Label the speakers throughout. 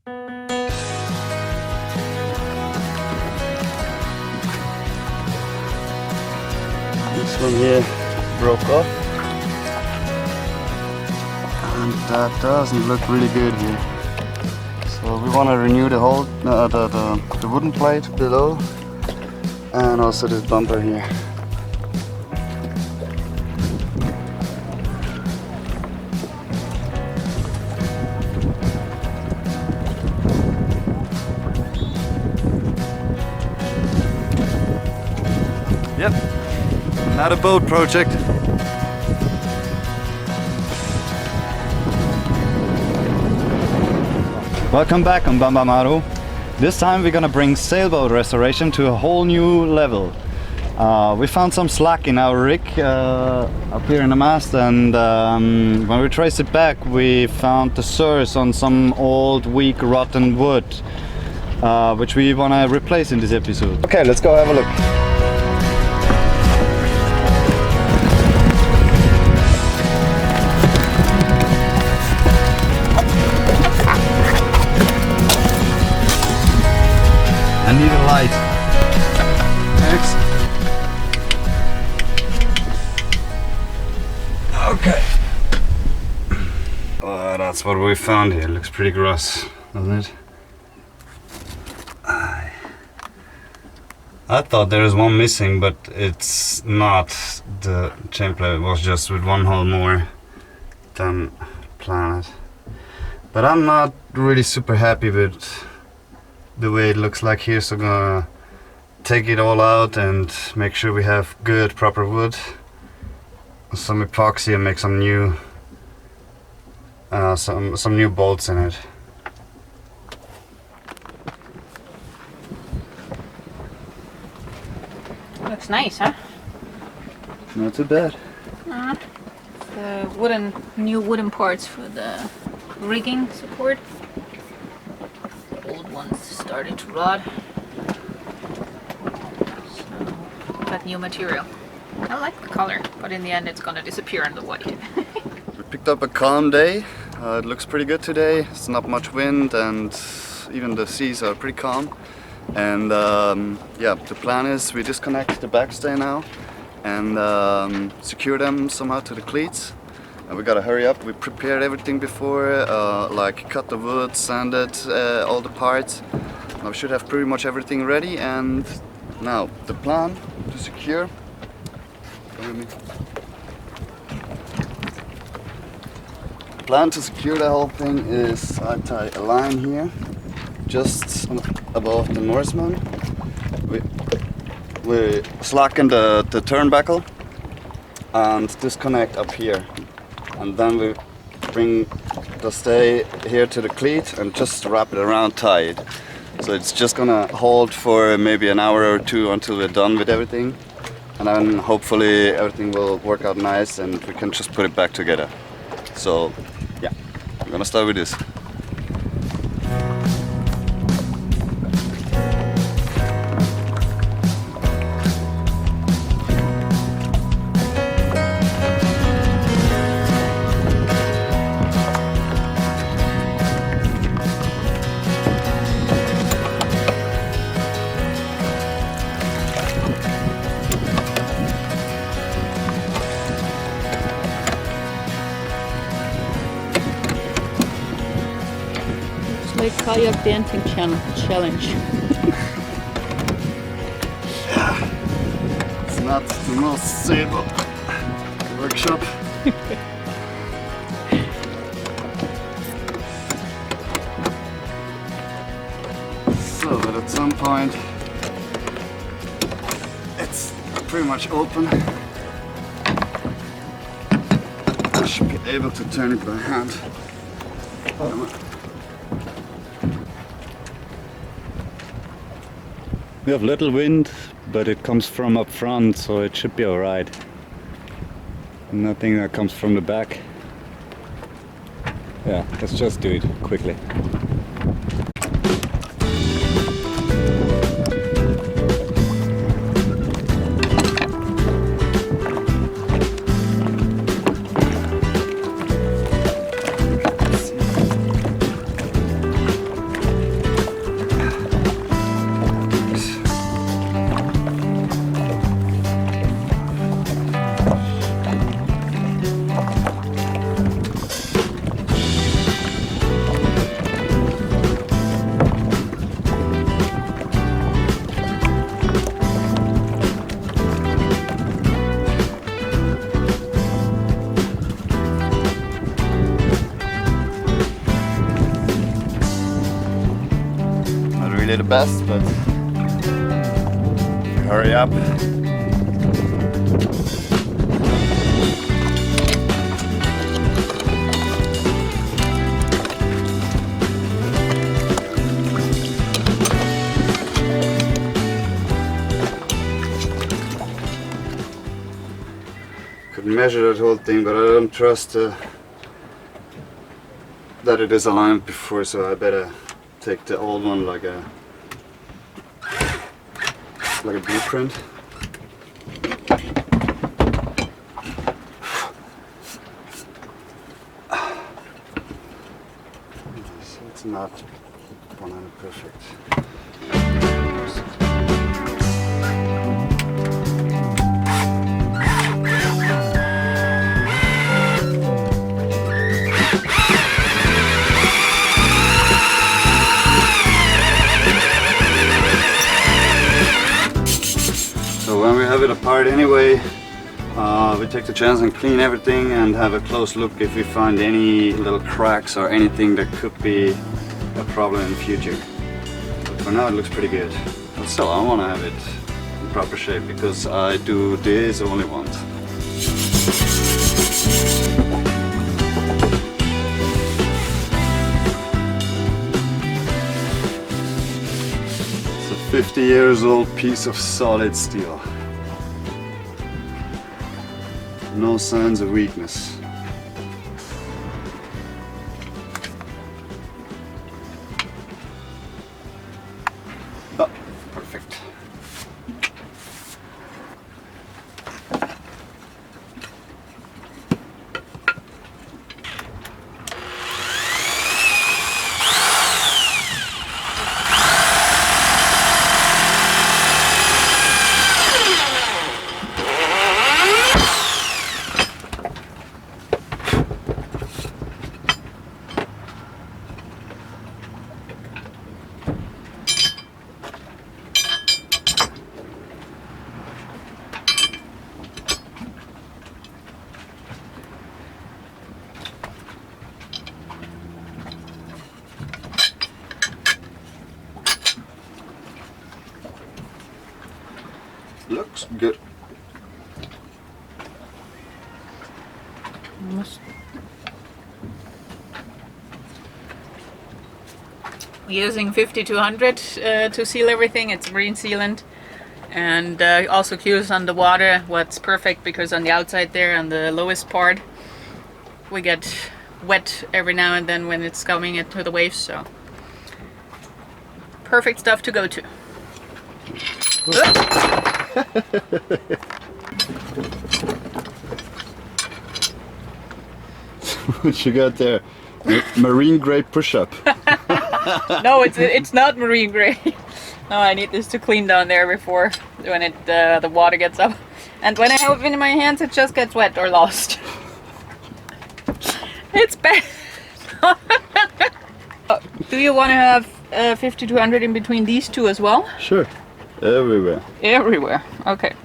Speaker 1: This one here broke off, and that doesn't look really good here. So we want to renew the whole the wooden plate below, and also this bumper here. Yep, not a boat project. Welcome back on Bambamaru. This time we're gonna bring sailboat restoration to a whole new level. We found some slack in our rig up here in the mast, and when we traced it back we found the source on some old weak rotten wood, which we wanna replace in this episode. Okay, let's go have a look. I need a light. Thanks. Okay. That's what we found here. Looks pretty gross, doesn't it? I thought there was one missing, but it's not. The chainplate was just with one hole more than planned. But I'm not really super happy with the way it looks like here, so I'm gonna take it all out and make sure we have good proper wood, some epoxy, and make some new some new bolts in it.
Speaker 2: Looks nice, huh?
Speaker 1: Not too bad.
Speaker 2: The new wooden parts for the rigging support. Old ones started to rot, so got new material. I like the color, but in the end it's gonna disappear in the white.
Speaker 1: We picked up a calm day. It looks pretty good today. It's not much wind, and even the seas are pretty calm. And yeah, the plan is we disconnect the backstay now and secure them somehow to the cleats. And we gotta hurry up. We prepared everything before, like cut the wood, sanded all the parts. Now we should have pretty much everything ready, and now the plan to secure. Come with me. The plan to secure the whole thing is I tie a line here, just above the Norseman. We slacken the turnbuckle and disconnect up here. And then we bring the stay here to the cleat and just wrap it around tight. So it's just gonna hold for maybe an hour or two until we're done with everything. And then hopefully everything will work out nice and we can just put it back together. So yeah, I'm gonna start with this.
Speaker 2: Like kayak dancing challenge.
Speaker 1: Yeah, it's not the most stable workshop. So, but at some point it's pretty much open. I should be able to turn it by hand. We have little wind, but it comes from up front, so it should be alright. Nothing that comes from the back. Yeah, let's just do it quickly. really the best, but hurry up. Could measure that whole thing, but I don't trust that it is aligned before, so I better take the old one like a blueprint. So it's not 100% perfect. So when we have it apart anyway, we take the chance and clean everything and have a close look if we find any little cracks or anything that could be a problem in the future. But for now it looks pretty good. But still, I want to have it in proper shape because I do this only once. It's a 50 years old piece of solid steel. No signs of weakness. Oh, perfect. Looks good.
Speaker 2: We're using 5200 to seal everything. It's marine sealant, and also cues on the water. What's perfect because on the outside there, on the lowest part, we get wet every now and then when it's coming into the waves. So perfect stuff to go to.
Speaker 1: What you got there? Marine grade push-up.
Speaker 2: No, it's not marine grade. No, I need this to clean down there before when the water gets up. And when I have it in my hands, it just gets wet or lost. It's bad. Do you want to have 5200 in between these two as well?
Speaker 1: Sure. Everywhere.
Speaker 2: Everywhere. Okay.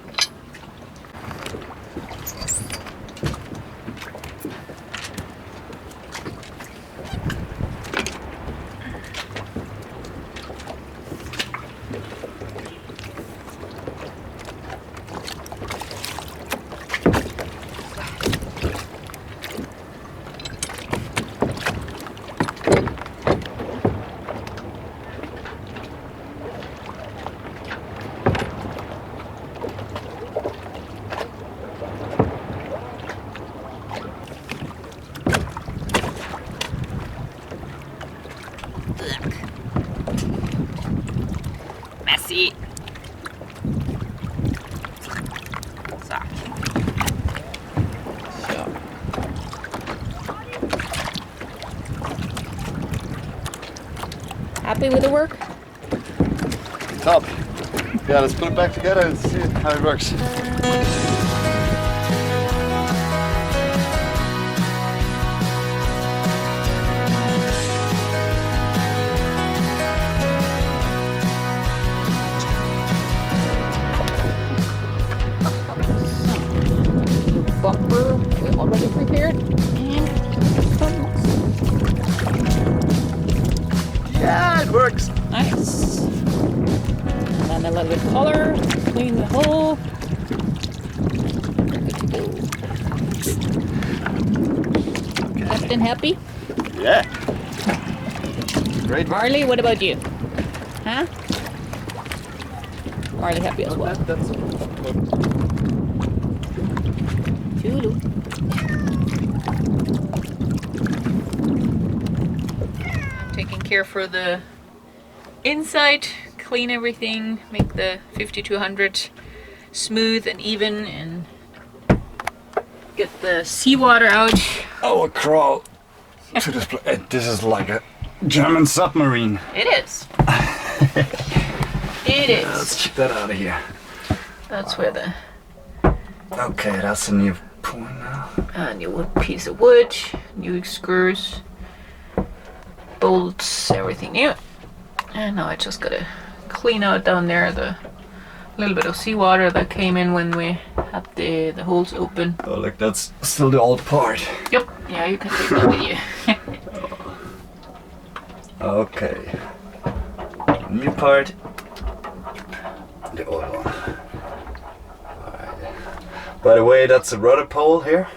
Speaker 2: Messy. So. Happy with the work?
Speaker 1: Top. Yeah, let's put it back together and see how it works.
Speaker 2: Bumper we already prepared, and
Speaker 1: Yeah, it works.
Speaker 2: Nice. And then a little bit of color, clean the hole. Good to go.
Speaker 1: Okay.
Speaker 2: Captain happy?
Speaker 1: Yeah. Great.
Speaker 2: Marley, what about you? Huh? Marley happy as well.
Speaker 1: That's
Speaker 2: Toodle. I'm taking care for the inside, clean everything, make the 5200 smooth and even, and get the seawater out.
Speaker 1: Oh, a crawl to this place. This is like a German submarine.
Speaker 2: It is. It is.
Speaker 1: Let's check that out of here.
Speaker 2: That's where the
Speaker 1: Okay, that's a new point now.
Speaker 2: new piece of wood, new screws, bolts, everything new. And now I just gotta clean out down there the little bit of seawater that came in when we had the holes open.
Speaker 1: Oh, look, that's still the old part.
Speaker 2: Yep. Yeah, you can take that with you.
Speaker 1: Okay. New part. The old one. Alright. By the way, that's a rudder pole here.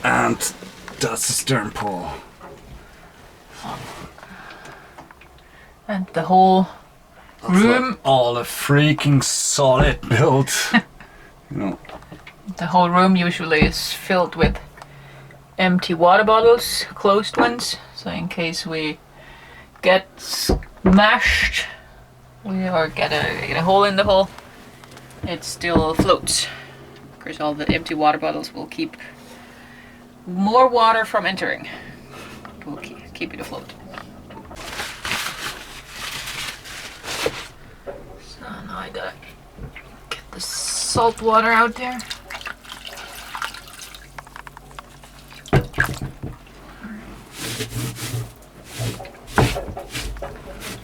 Speaker 1: And that's the stern pole.
Speaker 2: And the whole room,
Speaker 1: Like all a freaking solid build. You know.
Speaker 2: the whole room usually is filled with empty water bottles, closed ones. So in case we get smashed, or get a hole in the hull, it still floats. Of course, all the empty water bottles will keep more water from entering. It will keep it afloat. So now I gotta get the salt water out there.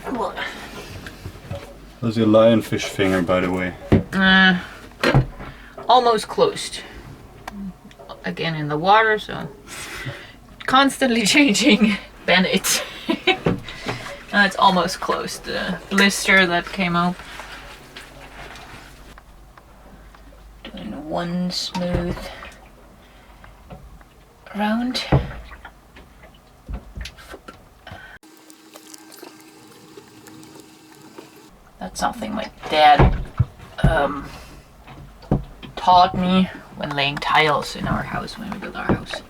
Speaker 2: Cool.
Speaker 1: How's your lionfish finger, by the way?
Speaker 2: Almost closed. Again in the water, so constantly changing bandage. It's almost closed. The blister that came out. Doing one smooth round. That's something my dad taught me when laying tiles in our house, when we built our house.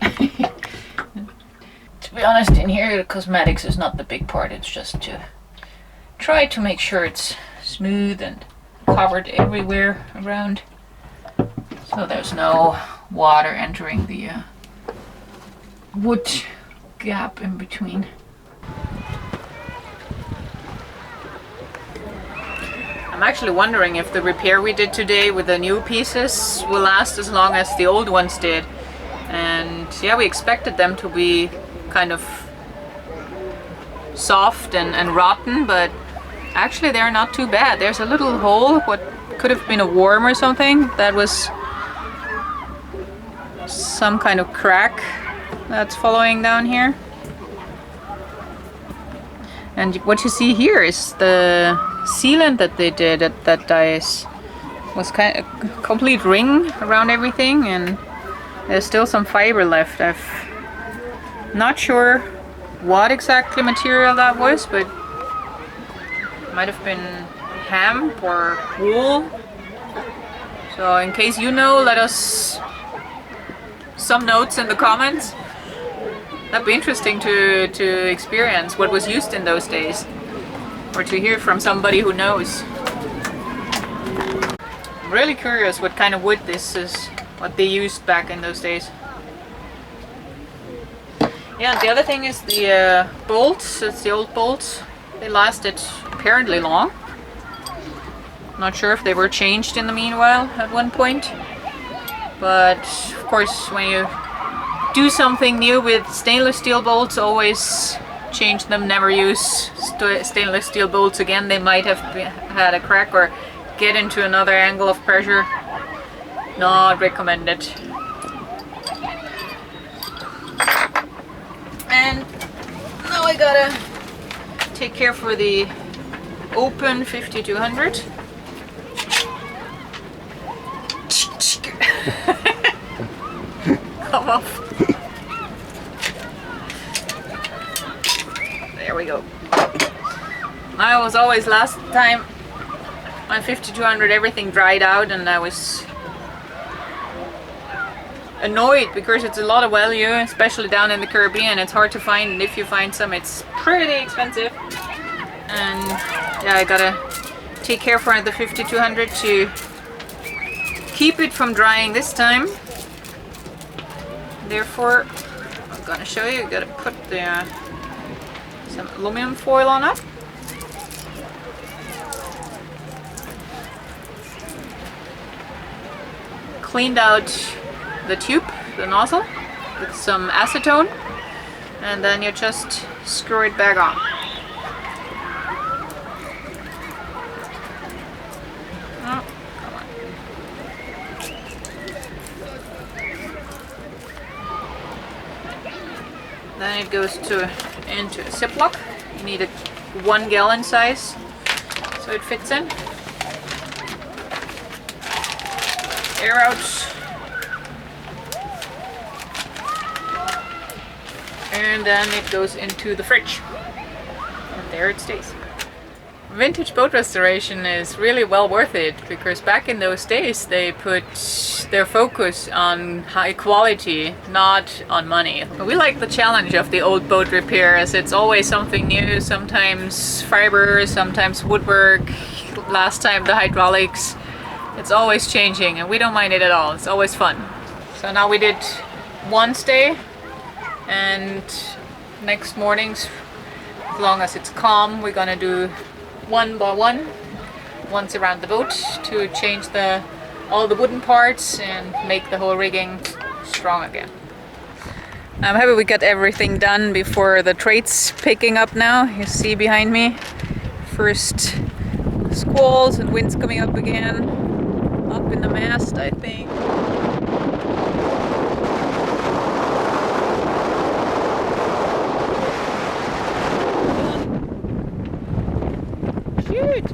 Speaker 2: To be honest, in here the cosmetics is not the big part, it's just to try to make sure it's smooth and covered everywhere around, so there's no water entering the wood gap in between. I'm actually wondering if the repair we did today with the new pieces will last as long as the old ones did. And yeah, we expected them to be kind of soft and rotten, but actually they're not too bad. There's a little hole, what could have been a worm or something, that was some kind of crack that's following down here. And what you see here is the sealant that they did at that dice. Was kind of a complete ring around everything, and there's still some fiber left. I'm not sure what exactly material that was, but it might have been hemp or wool. So in case you know, let us some notes in the comments. That'd be interesting to experience what was used in those days, or to hear from somebody who knows. I'm really curious what kind of wood this is, what they used back in those days. Yeah, the other thing is the bolts. It's the old bolts. They lasted apparently long. Not sure if they were changed in the meanwhile at one point. But of course, when you do something new with stainless steel bolts, always change them, never use stainless steel bolts again. They might have had a crack or get into another angle of pressure. Not recommended. And now I gotta take care for the open 5200. Come off. There we go. I was always last time on 5200 everything dried out and I was annoyed because it's a lot of value, especially down in the Caribbean. It's hard to find, and if you find some it's pretty expensive. And yeah, I gotta take care for the 5200 to keep it from drying this time. Therefore, I'm gonna show you, gotta put the some aluminum foil on it. Cleaned out the tube, the nozzle, with some acetone, and then you just screw it back on. Oh, come on. Then it goes into a Ziploc. You need a 1 gallon size so it fits in. Air out. And then it goes into the fridge. And there it stays. Vintage boat restoration is really well worth it because back in those days they put their focus on high quality, not on money. We like the challenge of the old boat repairs. It's always something new, sometimes fiber, sometimes woodwork, last time the hydraulics. It's always changing and we don't mind it at all. It's always fun. So now we did one stay, and next mornings, as long as it's calm, we're gonna do one by one, once around the boat to change all the wooden parts and make the whole rigging strong again. I'm happy we got everything done before the trade's picking up now. You see behind me, first squalls and winds coming up again. Up in the mast, I think. Shoot!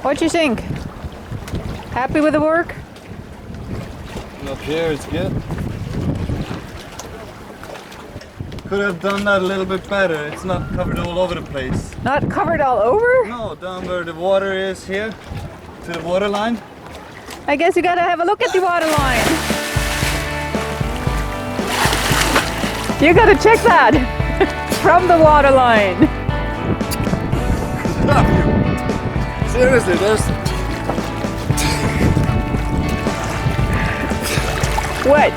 Speaker 2: What do you think? Happy with the work?
Speaker 1: Up here it's good. Could have done that a little bit better. It's not covered all over the place.
Speaker 2: Not covered all over?
Speaker 1: No, down where the water is here, to the water line.
Speaker 2: I guess you gotta have a look at the water line. You gotta check that from the water line.
Speaker 1: Seriously, there's...
Speaker 2: What?